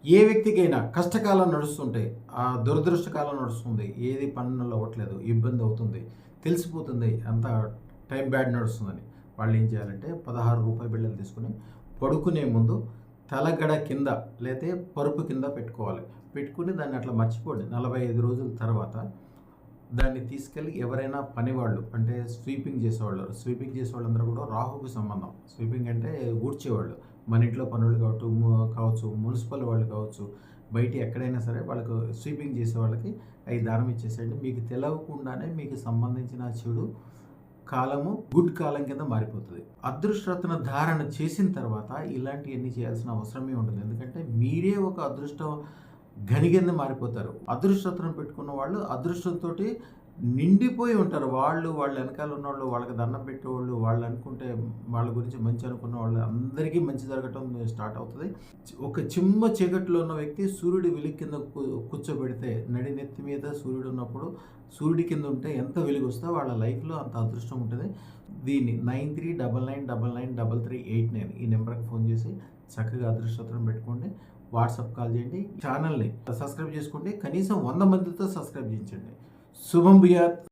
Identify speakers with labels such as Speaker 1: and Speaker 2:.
Speaker 1: ఏ వ్యక్తికైనా కష్టకాలం నడుస్తుంటే, దురదృష్టకాలం నడుస్తుంది. ఏది పనులు అవ్వట్లేదు, ఇబ్బంది అవుతుంది. తెలిసిపోతుంది అంతా టైం బ్యాడ్ నడుస్తుందని. వాళ్ళు ఏం చేయాలంటే రూ. 16 బిళ్ళలు తీసుకొని పడుకునే ముందు తలగడ కింద లేతే పరుపు కింద పెట్టుకోవాలి. పెట్టుకొని దాన్ని అట్లా మర్చిపోండి. 45 రోజుల తర్వాత దాన్ని తీసుకెళ్ళి ఎవరైనా పనివాళ్ళు అంటే స్వీపింగ్ చేసేవాళ్ళందరూ కూడా రాహుకు సంబంధం. స్వీపింగ్ అంటే ఊడ్చేవాళ్ళు. మన ఇంట్లో పనులు కావచ్చు, మున్సిపల్ వాళ్ళు కావచ్చు, బయట ఎక్కడైనా సరే వాళ్ళకు స్వీపింగ్ చేసే వాళ్ళకి అవి దానం ఇచ్చేసేయండి. మీకు తెలవకుండానే మీకు సంబంధించిన చెడు కాలము గుడ్ కాలం కింద మారిపోతుంది. అదృష్టరత్న ధారణ చేసిన తర్వాత ఇలాంటివన్నీ చేయాల్సిన అవసరమే ఉండదు. ఎందుకంటే మీరే ఒక అదృష్టం గని కింద మారిపోతారు. అదృష్టరత్నం పెట్టుకున్న వాళ్ళు అదృష్టంతోటి నిండిపోయి ఉంటారు. వాళ్ళ వెనకాల ఉన్నోళ్ళు, వాళ్ళకి దండం పెట్టేవాళ్ళు, వాళ్ళు అనుకుంటే వాళ్ళ గురించి మంచి అనుకున్న వాళ్ళు అందరికీ మంచి జరగటం స్టార్ట్ అవుతుంది. ఒక చిమ్మ చీకట్లో ఉన్న వ్యక్తి సూర్యుడి వెలుగు కింద కూర్చోబెడితే నడినెత్తి మీద సూర్యుడు ఉన్నప్పుడు సూర్యుడి కింద ఉంటే ఎంత వెలుగు వస్తే వాళ్ళ లైఫ్లో అంత అదృష్టం ఉంటుంది. దీన్ని 9399993389 ఈ నెంబర్కి ఫోన్ చేసి చక్కగా అదృష్టం పెట్టుకోండి. వాట్సాప్ కాల్ చేయండి. ఛానల్ని సబ్స్క్రైబ్ చేసుకోండి. కనీసం 100 మందితో సబ్స్క్రైబ్ చేయించండి. శుభం భూయాత్.